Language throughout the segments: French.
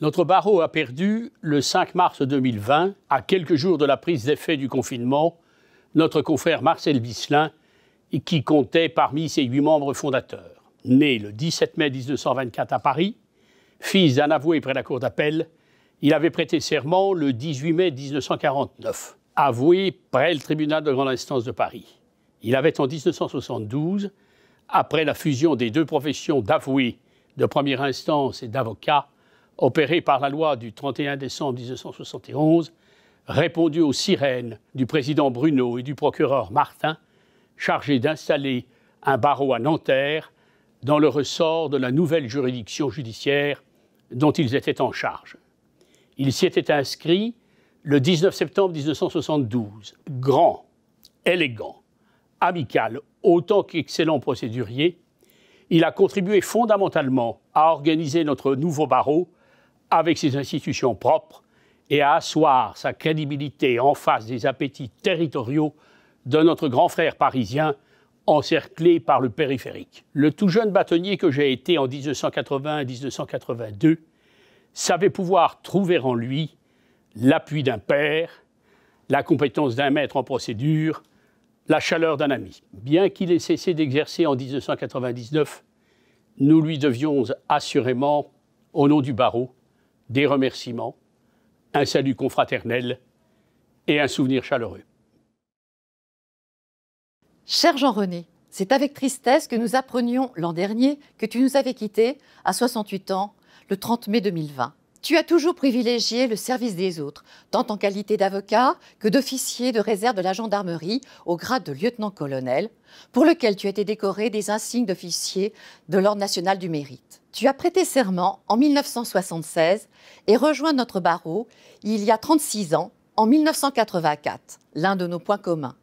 Notre barreau a perdu, le 5 mars 2020, à quelques jours de la prise d'effet du confinement, notre confrère Marcel Visselin, qui comptait parmi ses 8 membres fondateurs. Né le 17 mai 1924 à Paris, fils d'un avoué près la cour d'appel, il avait prêté serment le 18 mai 1949, avoué près le tribunal de grande instance de Paris. Il avait en 1972, après la fusion des 2 professions d'avoué de première instance et d'avocat, opérée par la loi du 31 décembre 1971, répondu aux sirènes du président Bruno et du procureur Martin, chargés d'installer un barreau à Nanterre dans le ressort de la nouvelle juridiction judiciaire dont ils étaient en charge. Il s'y était inscrit le 19 septembre 1972. Grand, élégant, amical, autant qu'excellent procédurier, il a contribué fondamentalement à organiser notre nouveau barreau avec ses institutions propres et à asseoir sa crédibilité en face des appétits territoriaux de notre grand frère parisien encerclé par le périphérique. Le tout jeune bâtonnier que j'ai été en 1980-1982 savait pouvoir trouver en lui l'appui d'un père, la compétence d'un maître en procédure, la chaleur d'un ami. Bien qu'il ait cessé d'exercer en 1999, nous lui devions assurément, au nom du barreau, des remerciements, un salut confraternel et un souvenir chaleureux. Cher Jean-René, c'est avec tristesse que nous apprenions l'an dernier que tu nous avais quittés à 68 ans, le 30 mai 2020. Tu as toujours privilégié le service des autres, tant en qualité d'avocat que d'officier de réserve de la gendarmerie au grade de lieutenant-colonel, pour lequel tu as été décoré des insignes d'officier de l'Ordre national du mérite. Tu as prêté serment en 1976 et rejoint notre barreau il y a 36 ans, en 1984, l'un de nos points communs.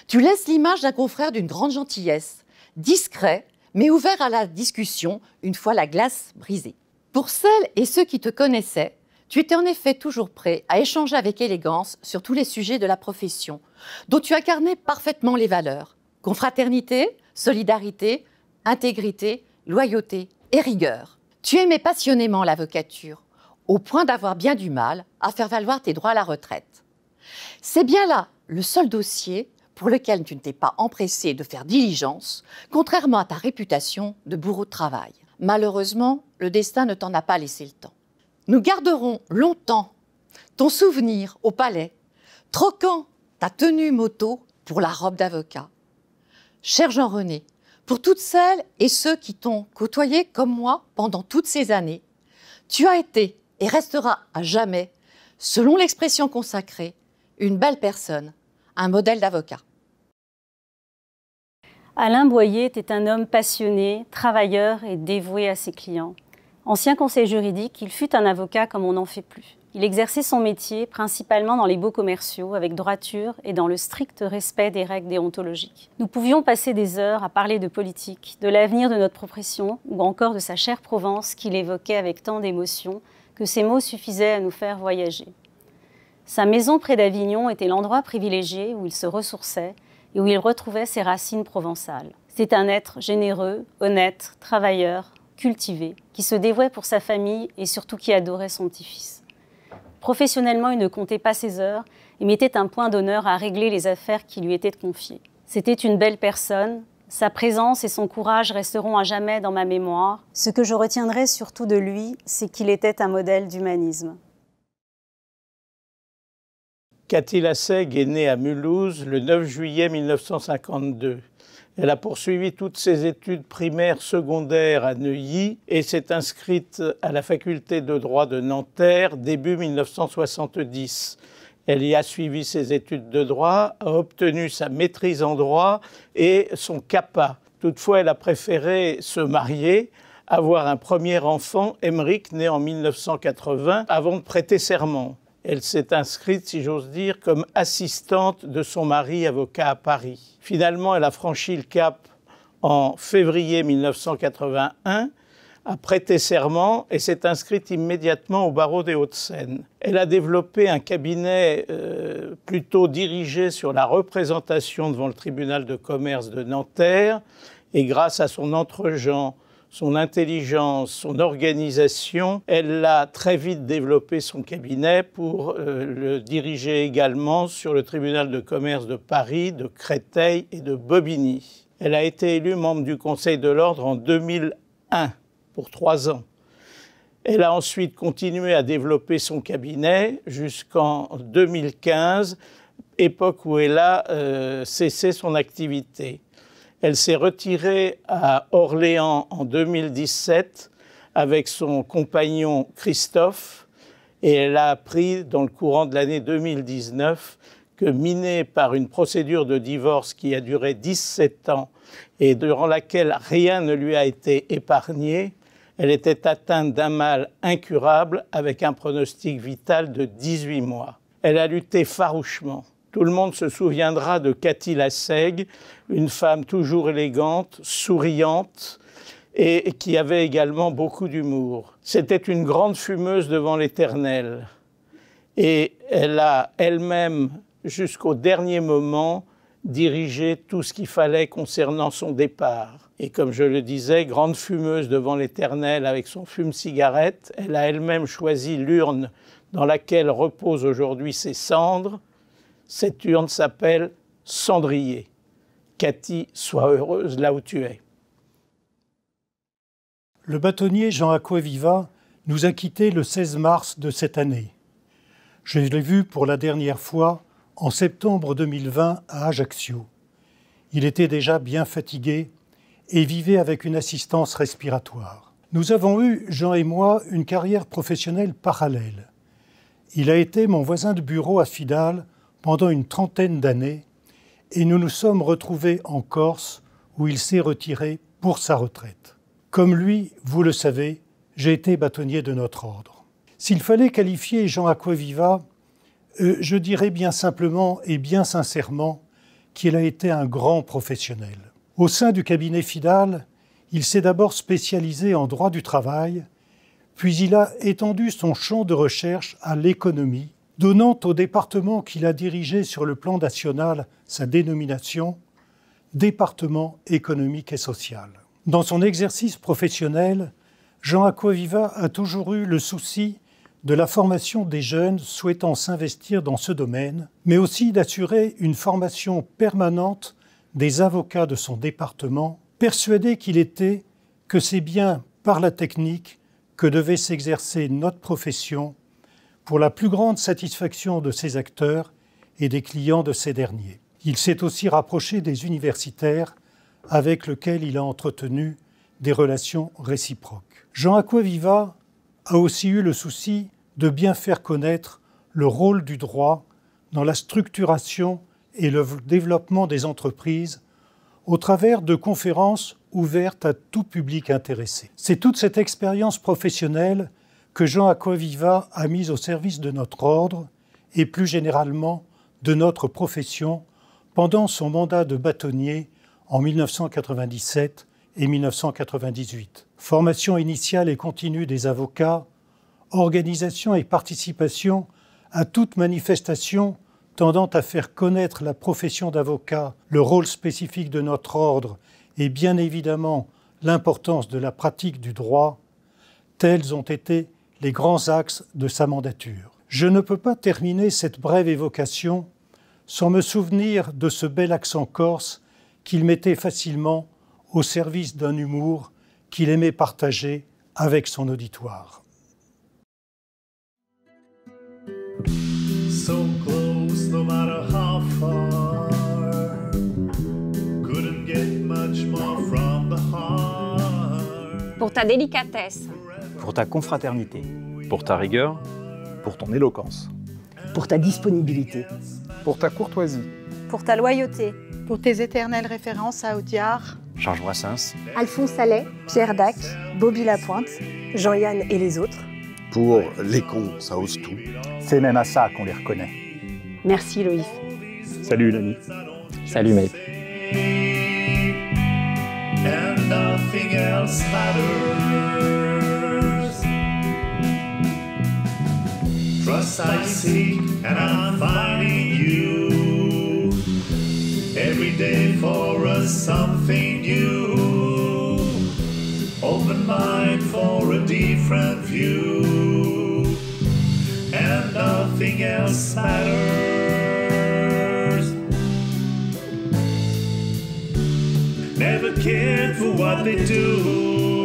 Tu laisses l'image d'un confrère d'une grande gentillesse, discret, mais ouvert à la discussion une fois la glace brisée. Pour celles et ceux qui te connaissaient, tu étais en effet toujours prêt à échanger avec élégance sur tous les sujets de la profession, dont tu incarnais parfaitement les valeurs. Confraternité, solidarité, intégrité, loyauté et rigueur. Tu aimais passionnément l'avocature, au point d'avoir bien du mal à faire valoir tes droits à la retraite. C'est bien là le seul dossier pour lequel tu ne t'es pas empressé de faire diligence, contrairement à ta réputation de bourreau de travail. Malheureusement, le destin ne t'en a pas laissé le temps. Nous garderons longtemps ton souvenir au palais, troquant ta tenue moto pour la robe d'avocat. Cher Jean-René, pour toutes celles et ceux qui t'ont côtoyé comme moi pendant toutes ces années, tu as été et resteras à jamais, selon l'expression consacrée, une belle personne, un modèle d'avocat. Alain Boyer était un homme passionné, travailleur et dévoué à ses clients. Ancien conseiller juridique, il fut un avocat comme on n'en fait plus. Il exerçait son métier principalement dans les baux commerciaux, avec droiture et dans le strict respect des règles déontologiques. Nous pouvions passer des heures à parler de politique, de l'avenir de notre profession ou encore de sa chère Provence qu'il évoquait avec tant d'émotion que ses mots suffisaient à nous faire voyager. Sa maison près d'Avignon était l'endroit privilégié où il se ressourçait et où il retrouvait ses racines provençales. C'est un être généreux, honnête, travailleur, cultivé, qui se dévouait pour sa famille et surtout qui adorait son petit-fils. Professionnellement, il ne comptait pas ses heures et mettait un point d'honneur à régler les affaires qui lui étaient confiées. C'était une belle personne. Sa présence et son courage resteront à jamais dans ma mémoire. Ce que je retiendrai surtout de lui, c'est qu'il était un modèle d'humanisme. Cathy Lassègue est née à Mulhouse le 9 juillet 1952. Elle a poursuivi toutes ses études primaires, secondaires à Neuilly et s'est inscrite à la faculté de droit de Nanterre début 1970. Elle y a suivi ses études de droit, a obtenu sa maîtrise en droit et son CAPA. Toutefois, elle a préféré se marier, avoir un premier enfant, Émeric, né en 1980, avant de prêter serment. Elle s'est inscrite, si j'ose dire, comme assistante de son mari, avocat à Paris. Finalement, elle a franchi le cap en février 1981, a prêté serment et s'est inscrite immédiatement au barreau des Hauts-de-Seine. Elle a développé un cabinet plutôt dirigé sur la représentation devant le tribunal de commerce de Nanterre et grâce à son entre-gens, son intelligence, son organisation, elle a très vite développé son cabinet pour le diriger également sur le tribunal de commerce de Paris, de Créteil et de Bobigny. Elle a été élue membre du Conseil de l'Ordre en 2001 pour 3 ans. Elle a ensuite continué à développer son cabinet jusqu'en 2015, époque où elle a cessé son activité. Elle s'est retirée à Orléans en 2017 avec son compagnon Christophe et elle a appris dans le courant de l'année 2019 que, minée par une procédure de divorce qui a duré 17 ans et durant laquelle rien ne lui a été épargné, elle était atteinte d'un mal incurable avec un pronostic vital de 18 mois. Elle a lutté farouchement. Tout le monde se souviendra de Cathy Lassègue, une femme toujours élégante, souriante et qui avait également beaucoup d'humour. C'était une grande fumeuse devant l'Éternel. Et elle a elle-même, jusqu'au dernier moment, dirigé tout ce qu'il fallait concernant son départ. Et comme je le disais, grande fumeuse devant l'Éternel avec son fume-cigarette, elle a elle-même choisi l'urne dans laquelle reposent aujourd'hui ses cendres. Cette urne s'appelle Cendrier. Cathy, sois heureuse là où tu es. Le bâtonnier Jean Acquaviva nous a quittés le 16 mars de cette année. Je l'ai vu pour la dernière fois en septembre 2020 à Ajaccio. Il était déjà bien fatigué et vivait avec une assistance respiratoire. Nous avons eu, Jean et moi, une carrière professionnelle parallèle. Il a été mon voisin de bureau à Fidal pendant une 30aine d'années et nous nous sommes retrouvés en Corse où il s'est retiré pour sa retraite. Comme lui, vous le savez, j'ai été bâtonnier de notre ordre. S'il fallait qualifier Jean Acquaviva, je dirais bien simplement et bien sincèrement qu'il a été un grand professionnel. Au sein du cabinet Fidal, il s'est d'abord spécialisé en droit du travail, puis il a étendu son champ de recherche à l'économie, donnant au département qu'il a dirigé sur le plan national sa dénomination « Département économique et social ». Dans son exercice professionnel, Jean Acquaviva a toujours eu le souci de la formation des jeunes souhaitant s'investir dans ce domaine, mais aussi d'assurer une formation permanente des avocats de son département, persuadé qu'il était que c'est bien par la technique que devait s'exercer notre profession pour la plus grande satisfaction de ses acteurs et des clients de ces derniers. Il s'est aussi rapproché des universitaires avec lesquels il a entretenu des relations réciproques. Jean Acquaviva a aussi eu le souci de bien faire connaître le rôle du droit dans la structuration et le développement des entreprises au travers de conférences ouvertes à tout public intéressé. C'est toute cette expérience professionnelle que Jean Acquaviva a mise au service de notre ordre et plus généralement de notre profession pendant son mandat de bâtonnier en 1997 et 1998. Formation initiale et continue des avocats, organisation et participation à toute manifestation tendant à faire connaître la profession d'avocat, le rôle spécifique de notre ordre et bien évidemment l'importance de la pratique du droit, tels ont été les grands axes de sa mandature. Je ne peux pas terminer cette brève évocation sans me souvenir de ce bel accent corse qu'il mettait facilement au service d'un humour qu'il aimait partager avec son auditoire. So close, no matter how far. Couldn't get much more from the heart. Pour ta délicatesse, pour ta confraternité, pour ta rigueur, pour ton éloquence, pour ta disponibilité, pour ta courtoisie, pour ta loyauté, pour tes éternelles références à Audiard, Georges Brassens, Alphonse Allais, Pierre Dac, Bobby Lapointe, Jean-Yann et les autres. Pour les cons, ça ose tout. C'est même à ça qu'on les reconnaît. Merci Loïs. Salut Lani. Salut Maël. And nothing else matters. Trust I seek and I'm finding you. Every day for us something new. Open mind for a different view, and nothing else matters. Never cared for what they do.